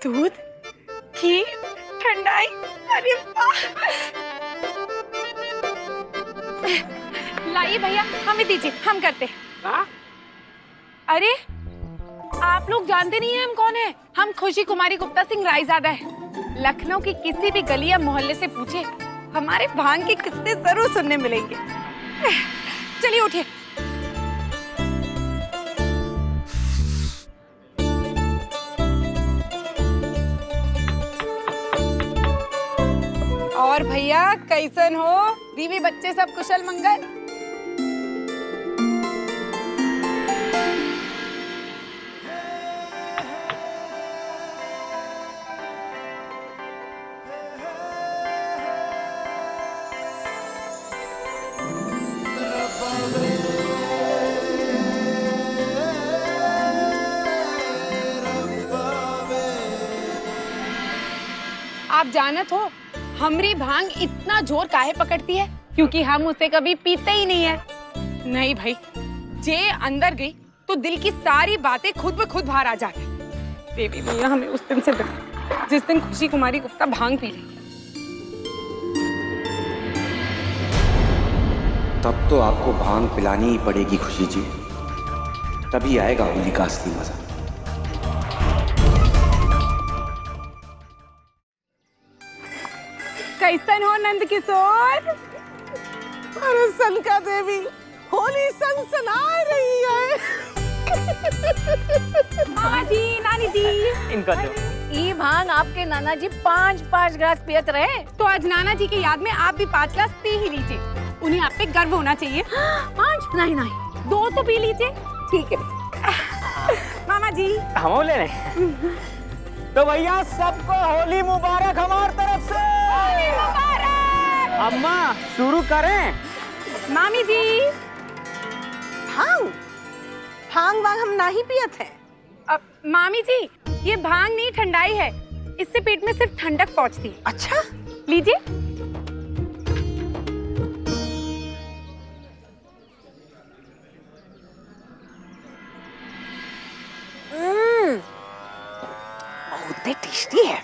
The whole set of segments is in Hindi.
दूध, घी, ठंडाई, अरे वाह! लाइए भैया, हमें दीजिए, हम करते हैं। अरे आप लोग जानते नहीं हैं हम कौन है? हम खुशी कुमारी गुप्ता सिंह रायजादा है। लखनऊ की किसी भी गली या मोहल्ले से पूछे, हमारे भांग के किस्से जरूर सुनने मिलेंगे। चलिए उठिए। और भैया कैसन हो? बीवी बच्चे सब कुशल मंगल? आप जानत हो हमरी भांग इतना जोर काहे पकड़ती है? क्योंकि हम उसे कभी पीते ही नहीं है। नहीं भाई, जे अंदर गई तो दिल की सारी बातें खुद ब खुद बाहर आ जाती। देवी भैया हमें उस दिन से डर, जिस दिन खुशी कुमारी गुप्ता भांग पी लेगी। तब तो आपको भांग पिलानी ही पड़ेगी खुशी जी, तभी आएगा होली का असली मजा। कैसन हो नंद किशोर? अरे सनका देवी, होली सनसना रही है। मामा जी, नानी जी, इनका दो। ये भांग आपके नाना जी 5-5 ग्लास पियत रहे। तो आज नाना जी की याद में आप भी 5 ग्लास पी ही लीजिए। उन्हें आप पे गर्व होना चाहिए। 5? नहीं, 2 तो पी लीजिए। ठीक है मामा जी। हम ले रहे। तो भैया सबको होली मुबारक हमारी तरफ से। होली मुबारक। अम्मा शुरू करें। मामी जी। भांग भांग वांग हम नहीं पियत है। अब मामी जी, ये भांग नहीं ठंडाई है, इससे पेट में सिर्फ ठंडक पहुंचती है। अच्छा, लीजिए। बहुत टेस्टी है।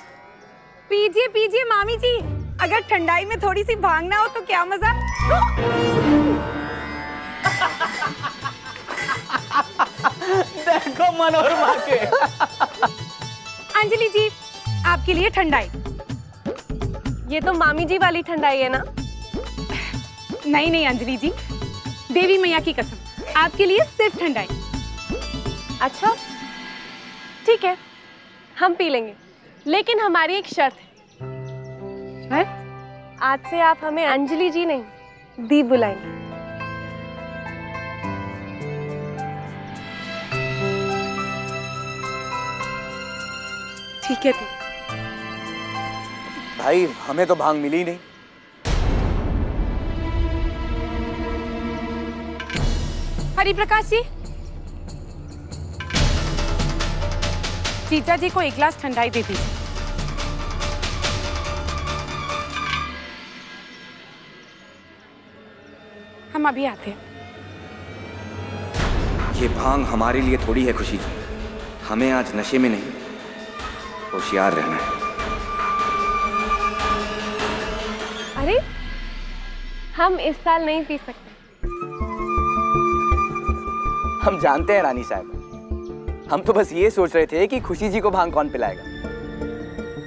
पीजिए पीजिए मामी जी, अगर ठंडाई में थोड़ी सी भांग ना हो तो क्या मजा। देखो मनोरमा के। अंजलि जी, आपके लिए ठंडाई। ये तो मामी जी वाली ठंडाई है ना? नहीं नहीं अंजलि जी, देवी मैया की कसम, आपके लिए सिर्फ ठंडाई। अच्छा ठीक है, हम पी लेंगे, लेकिन हमारी एक शर्त है। आज से आप हमें अंजलि जी नहीं, दी बुलाएंगे। ठीक है दी। भाई हमें तो भांग मिली नहीं। हरिप्रकाश जी, जीजा जी को 1 गिलास ठंडाई दे दीजिए। हम अभी आते हैं। ये भांग हमारे लिए थोड़ी है खुशी जी, हमें आज नशे में नहीं, होशियार रहना है। अरे हम इस साल नहीं पी सकते। हम जानते हैं रानी साहब, हम तो बस ये सोच रहे थे कि खुशी जी को भांग कौन पिलाएगा।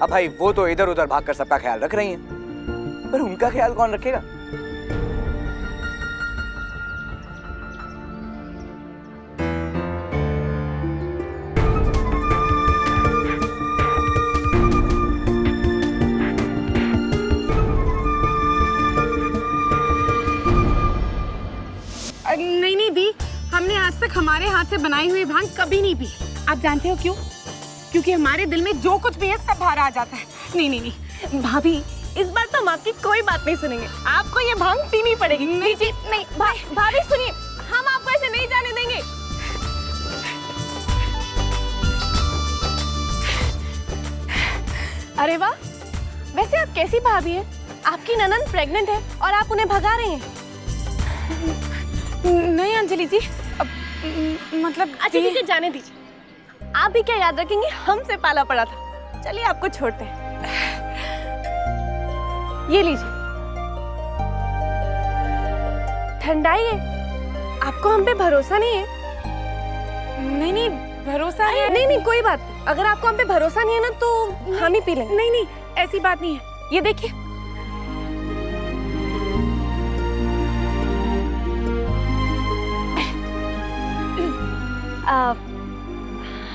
अब भाई वो तो इधर उधर भागकर सबका ख्याल रख रही हैं, पर उनका ख्याल कौन रखेगा? से बनाई हुई भांग कभी नहीं पी। आप जानते हो क्यों? क्योंकि हमारे दिल में जो कुछ भी है सब बाहर आ जाता है। नहीं नहीं नहीं भाभी, इस बार तो हम आपकी कोई बात नहीं सुनेंगे, आपको ये भांग पीनी पड़ेगी। नहीं जी नहीं। भाभी सुनिए, हम आपको ऐसे नहीं जाने देंगे। अरे वाह, वैसे आप कैसी भाभी हैं? आपकी ननद प्रेग्नेंट है और आप उन्हें भगा रही हैं। नहीं अंजलि जी, मतलब अच्छा ठीक है, जाने दीजिए। आप भी क्या याद रखेंगे, हमसे पाला पड़ा था। चलिए आपको छोड़ते हैं। ये लीजिए, ठंडाई है। आपको हम पे भरोसा नहीं है? नहीं नहीं भरोसा है। नहीं नहीं कोई बात नहीं, अगर आपको हम पे भरोसा नहीं है ना तो हम ही पी लेंगे। नहीं नहीं ऐसी बात नहीं है, ये देखिए।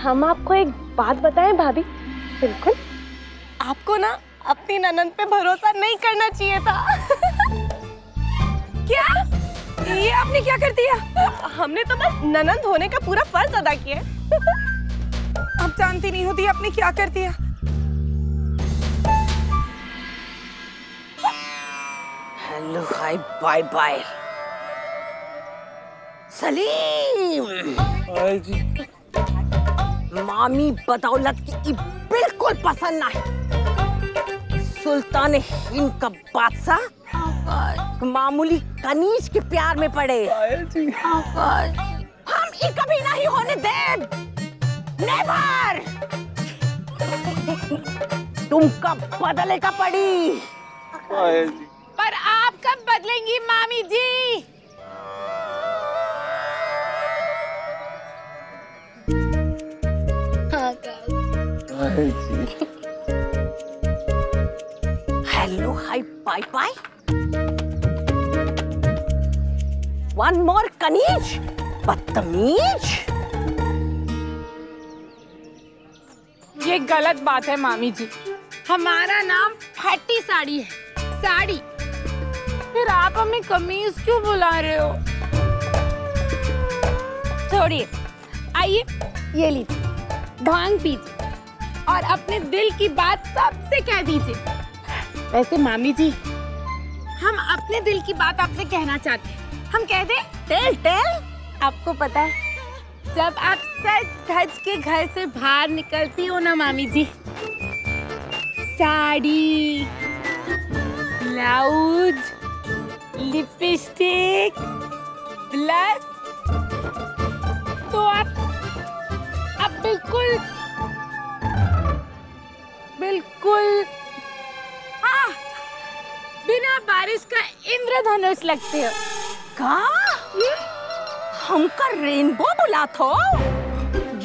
हम आपको एक बात बताएं भाभी। बिल्कुल, आपको ना अपनी ननद पे भरोसा नहीं करना चाहिए था। क्या? ये आपने क्या कर दिया? हमने तो बस ननद होने का पूरा फर्ज अदा किया है। आप जानती नहीं होती आपने क्या कर दिया। Hello hi bye bye. Salim, मामी बदौलत की ई बिल्कुल पसंद नहीं। सुल्तान हिंद का बादशाह मामूली कनीज के प्यार में पड़े। हम ये कभी नहीं होने दे। नेवर। तुम कब बदले का पड़ी। पर आप कब बदलेंगी मामी जी? Hello hi bye bye. One more Kaneez, बदतमीज। ये गलत बात है मामी जी। हमारा नाम फटी साड़ी है, साड़ी। फिर आप हमें कमीज क्यों बुला रहे हो? छोड़िए, आइए ये लीजिए, भांग पीजिए और अपने दिल की बात सबसे कह दीजिए। वैसे मामी जी, हम अपने दिल की बात आपसे कहना चाहते हैं। हम कह दें? Tell tell. आपको पता है, जब आप सच धज के घर से बाहर निकलती हो ना मामी जी, साड़ी, ब्लाउज, लिपस्टिक, ब्लश, तो आप बिल्कुल हाँ, बिना बारिश का इंद्रधनुष लगते हो। का? हमका रेनबो बुला थो?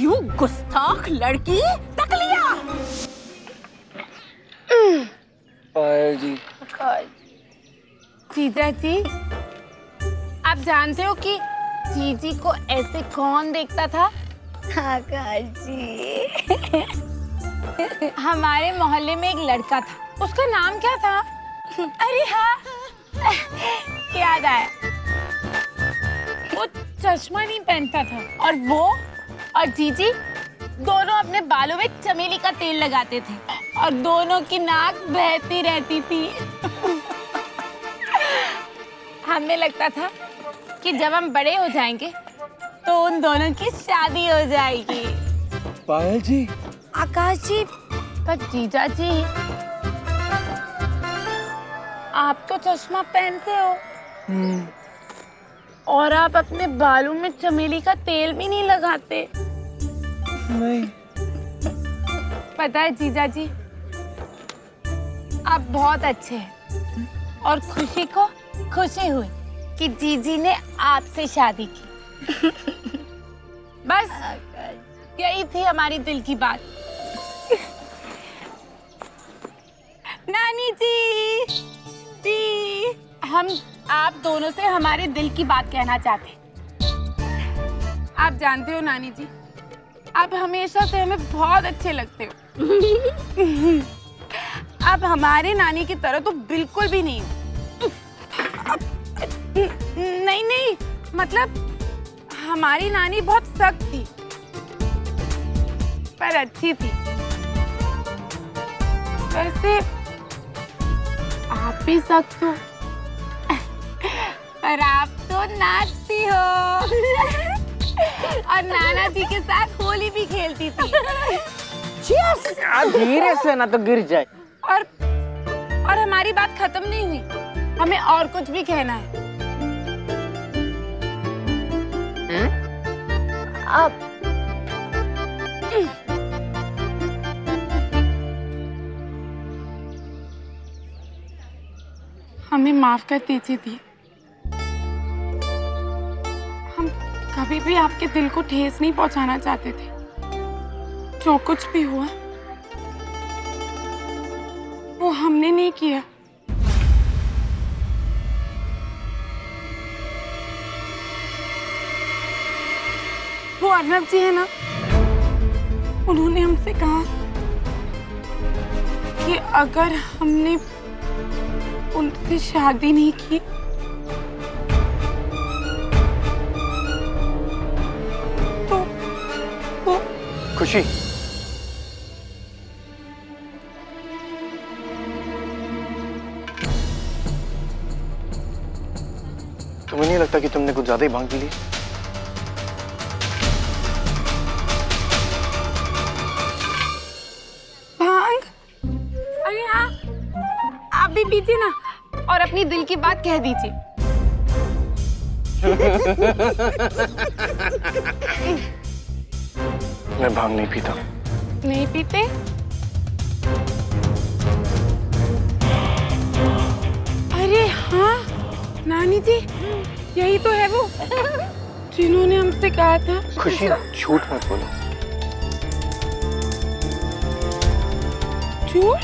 यू गुस्ताख लड़की। तक लिया। जीजा जी, आप जानते हो कि जीजी को ऐसे कौन देखता था? जी। हमारे मोहल्ले में एक लड़का था, उसका नाम क्या था? अरे हाँ, याद आया। वो चश्मा नहीं पहनता था और वो और जीजी दोनों अपने बालों में चमेली का तेल लगाते थे और दोनों की नाक बहती रहती थी। हमें लगता था कि जब हम बड़े हो जाएंगे तो उन दोनों की शादी हो जाएगी। पायल जी, आकाश जी, पर जीजा जी, आप तो चश्मा पहनते हो और आप अपने बालों में चमेली का तेल भी नहीं लगाते। नहीं। पता है जीजा जी, आप बहुत अच्छे हैं और खुशी को खुशी हुई कि जीजी ने आपसे शादी की। बस यही थी हमारी दिल की बात। नानी जी, हम आप दोनों से हमारे दिल की बात कहना चाहते हैं। आप जानते हो नानी जी, आप हमेशा से हमें बहुत अच्छे लगते हो। आप हमारे नानी की तरह तो बिल्कुल भी नहीं हो। नहीं नहीं, मतलब हमारी नानी बहुत सख्त थी पर अच्छी थी। वैसे आप भी सख्त हो पर आप तो नाचती हो और नाना जी के साथ होली भी खेलती थी। धीरे से ना तो गिर जाए। और हमारी बात खत्म नहीं हुई, हमें और कुछ भी कहना है। अब हमें माफ कर दीजिए दी। हम कभी भी आपके दिल को ठेस नहीं पहुंचाना चाहते थे। जो कुछ भी हुआ वो हमने नहीं किया। वो अर्नब जी है ना, उन्होंने हमसे कहा कि अगर हमने उनसे शादी नहीं की तो वो खुशी, तुम्हें नहीं लगता कि तुमने कुछ ज्यादा ही भांग पी ली? भांग? अरे हाँ, आप भी पीजिए ना और अपनी दिल की बात कह दीजिए। मैं भांग नहीं पीता। नहीं पीते? अरे हाँ नानी जी, यही तो है वो जिन्होंने हमसे कहा था। खुशी, झूठ मत बोलो। झूठ?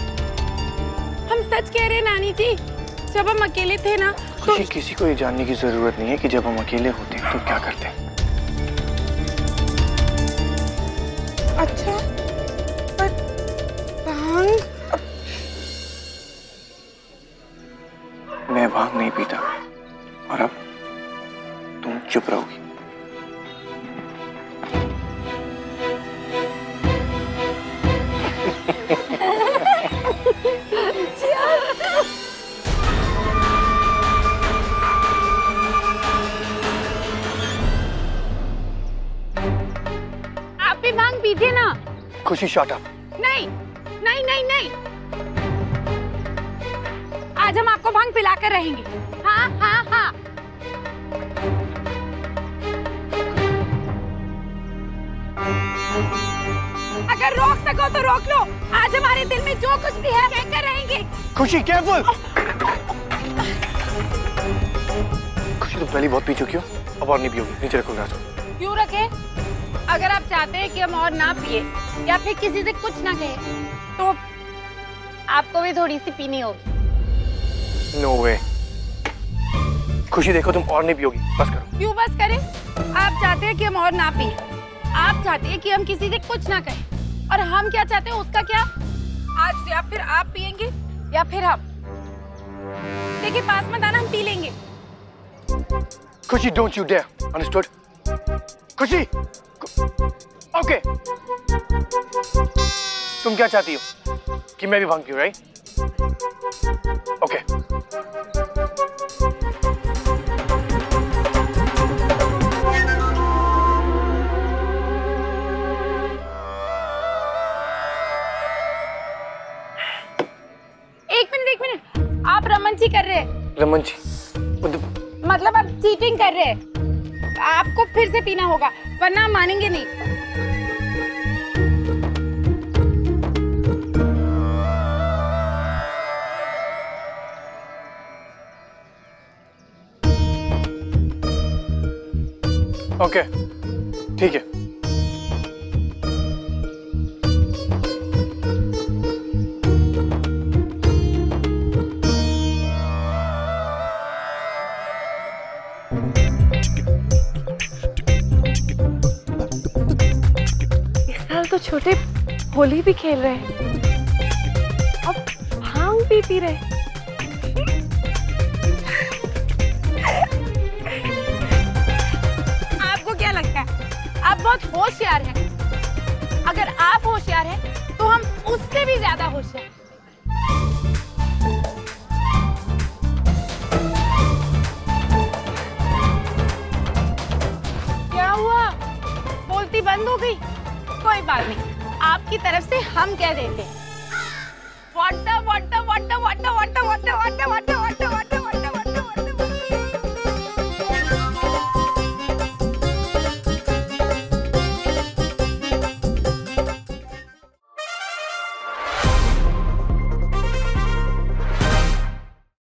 हम सच कह रहे हैं नानी जी। जब हम अकेले थे ना तो खुशी, किसी को ये जानने की जरूरत नहीं है कि जब हम अकेले होते हैं तो क्या करते हैं। अच्छा, पर भांग? मैं भांग नहीं पीता और अब तुम चुप रहोगी। आप भी भांग पीजिए ना। खुशी, शट अप। नहीं नहीं नहीं नहीं, आज हम आपको भांग पिलाकर रहेंगे। हाँ हाँ हाँ। अगर रोक सको तो रोक लो। आज हमारे दिल में जो कुछ भी है कहकर रहेंगे। खुशी, केयरफुल। खुशी, तुम पहले बहुत पी चुकी हो, अब और नहीं पियोगी। नीचे रखो ग्लास को। क्यों रखे? अगर आप चाहते हैं कि हम और ना पिए या फिर किसी से कुछ ना कहे तो आपको भी थोड़ी सी पीनी होगी। नो वे। खुशी, देखो तुम और नहीं पियोगी, बस करो। क्यों बस करें? आप चाहते हैं कि हम और ना पिए, आप चाहते हैं कि हम किसी से कुछ ना कहें, और हम क्या चाहते हैं उसका क्या? आज या फिर आप पिएंगे या फिर हम। देखिए पास मत आना, हम पी लेंगे। खुशी, डोंट यू डेयर, अंडरस्टूड? खुशी, ओके। तुम क्या चाहती हो कि मैं भी भांग पीऊं, राइट? ओके। एक मिनट, आप रमन जी कर रहे हैं। रमन जी? मतलब आप चीटिंग कर रहे हैं। आपको फिर से पीना होगा वरना हम मानेंगे नहीं। ओके, ठीक है। तो छोटे होली भी खेल रहे हैं, अब भांग भी पी रहे हैं। आपको क्या लगता बहुत होशियार है। अगर आप होशियार हैं, तो हम उससे भी ज्यादा होशियार। क्या हुआ? बोलती बंद हो गई? कोई बात नहीं, आपकी तरफ से हम कह देते हैं। Water water water water water water water water water water